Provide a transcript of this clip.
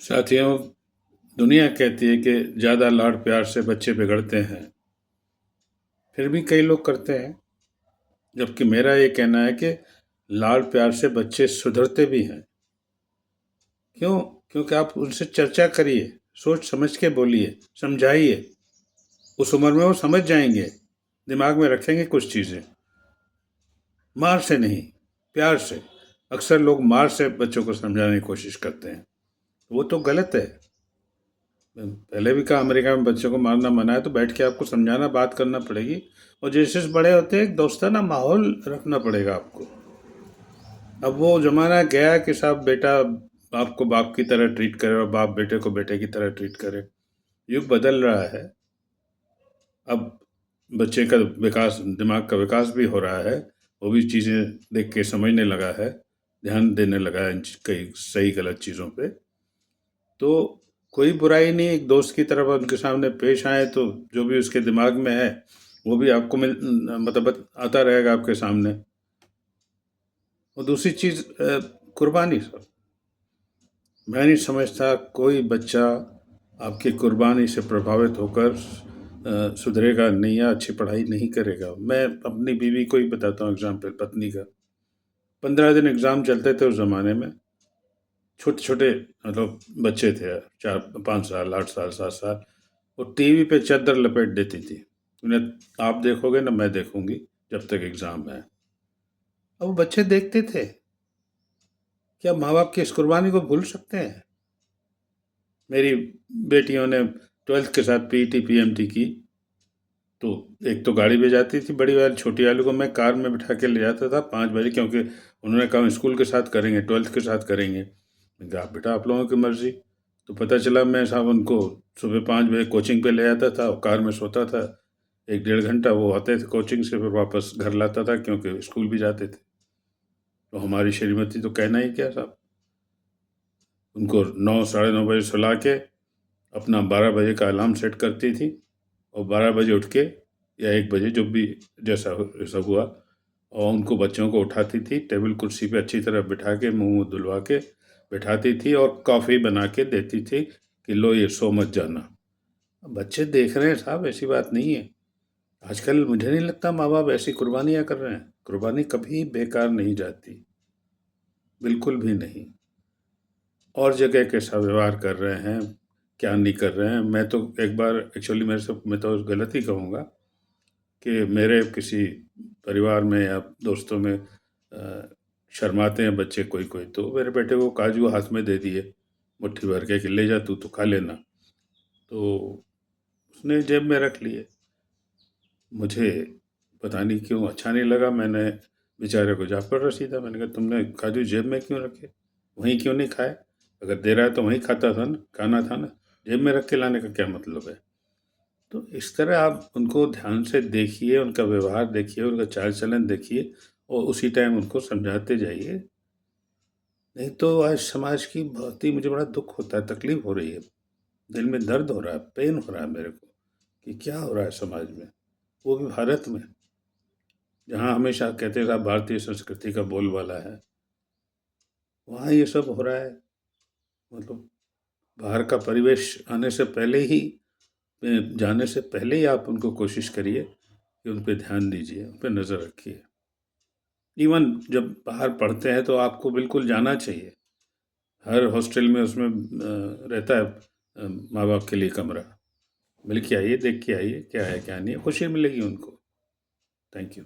साथियों, दुनिया कहती है कि ज़्यादा लाड प्यार से बच्चे बिगड़ते हैं। फिर भी कई लोग करते हैं, जबकि मेरा ये कहना है कि लाड प्यार से बच्चे सुधरते भी हैं। क्यों? क्योंकि आप उनसे चर्चा करिए, सोच समझ के बोलिए, समझाइए। उस उम्र में वो समझ जाएंगे, दिमाग में रखेंगे कुछ चीज़ें। मार से नहीं, प्यार से। अक्सर लोग मार से बच्चों को समझाने की कोशिश करते हैं, वो तो गलत है। पहले भी कहा, अमेरिका में बच्चों को मारना मना है, तो बैठ के आपको समझाना, बात करना पड़ेगी। और जैसे जैसे बड़े होते हैं, एक दोस्ताना माहौल रखना पड़ेगा आपको। अब वो जमाना गया कि साहब बेटा बाप को बाप की तरह ट्रीट करे और बाप बेटे को बेटे की तरह ट्रीट करे। युग बदल रहा है। अब बच्चे का विकास, दिमाग का विकास भी हो रहा है। वो भी चीज़ें देख के समझने लगा है, ध्यान देने लगा है कई सही गलत चीज़ों पे। तो कोई बुराई नहीं, एक दोस्त की तरफ उनके सामने पेश आए तो जो भी उसके दिमाग में है वो भी आपको मतलब आता रहेगा आपके सामने। और दूसरी चीज़, कुर्बानी सर, मैं नहीं समझता कोई बच्चा आपकी कुर्बानी से प्रभावित होकर सुधरेगा नहीं या अच्छी पढ़ाई नहीं करेगा। मैं अपनी बीवी को ही बताता हूँ एग्जाम्पल, पत्नी का। 15 दिन एग्ज़ाम चलते थे उस ज़माने में। छोटे छोटे मतलब बच्चे थे, 4-5 साल, 8 साल, 7 साल। वो टीवी पे चादर लपेट देती थी, उन्हें आप देखोगे ना मैं देखूंगी जब तक एग्ज़ाम है। अब वो बच्चे देखते थे। क्या माँ बाप की इस कुर्बानी को भूल सकते हैं? मेरी बेटियों ने 12th के साथ पीटी पीएमटी की, तो एक तो गाड़ी में जाती थी बड़ी वाली, छोटी वाली को मैं कार में बिठा के ले जाता था 5 बजे, क्योंकि उन्होंने कहा स्कूल के साथ करेंगे, 12th के साथ करेंगे। मैंने कहा बेटा आप लोगों की मर्जी। तो पता चला मैं साहब उनको सुबह 5 बजे कोचिंग पे ले जाता था और कार में सोता था। 1-1.5 घंटा वो आते थे कोचिंग से, फिर वापस घर लाता था क्योंकि स्कूल भी जाते थे। तो हमारी श्रीमती तो कहना ही क्या साहब, उनको 9-9:30 बजे सुला के अपना 12 बजे का अलार्म सेट करती थी, और 12 बजे उठ के या 1 बजे जो भी जैसा हुआ, और उनको बच्चों को उठाती थी, टेबल कुर्सी पे अच्छी तरह बिठा के मुंह धुलवा के बिठाती थी और कॉफ़ी बना के देती थी कि लो ये सो मत जाना। बच्चे देख रहे हैं साहब, ऐसी बात नहीं है। आजकल मुझे नहीं लगता माँ बाप ऐसी कुर्बानियाँ कर रहे हैं। कुर्बानी कभी बेकार नहीं जाती, बिल्कुल भी नहीं। और जगह कैसा व्यवहार कर रहे हैं, क्या नहीं कर रहे हैं। मैं तो एक बार एक्चुअली मैं तो गलत ही कहूँगा कि मेरे किसी परिवार में या दोस्तों में शर्माते हैं बच्चे कोई कोई, तो मेरे बेटे को काजू हाथ में दे दिए मुट्ठी भर के कि ले जा तू तो खा लेना। तो उसने जेब में रख लिए। मुझे पता नहीं क्यों अच्छा नहीं लगा। मैंने बेचारे को जा पर रसीदा, मैंने कहा तुमने काजू जेब में क्यों रखे, वहीं क्यों नहीं खाए? अगर दे रहा है तो वहीं खाता था ना, खाना था ना, जेब में रख के लाने का क्या मतलब है? तो इस तरह आप उनको ध्यान से देखिए, उनका व्यवहार देखिए, उनका चाल चलन देखिए, और उसी टाइम उनको समझाते जाइए। नहीं तो आज समाज की बहुत ही, मुझे बड़ा दुख होता है, तकलीफ हो रही है, दिल में दर्द हो रहा है, पेन हो रहा है मेरे को कि क्या हो रहा है समाज में, वो भी भारत में, जहाँ हमेशा कहते हैं साहब भारतीय संस्कृति का बोलबाला है, वहाँ ये सब हो रहा है। मतलब बाहर का परिवेश आने से पहले ही, जाने से पहले ही आप उनको कोशिश करिए कि उन पे ध्यान दीजिए, उन पे नज़र रखिए। इवन जब बाहर पढ़ते हैं तो आपको बिल्कुल जाना चाहिए। हर हॉस्टल में उसमें रहता है माँ बाप के लिए कमरा। मिल के आइए, देख के आइए क्या है क्या नहीं है, खुशी मिलेगी उनको। Thank you.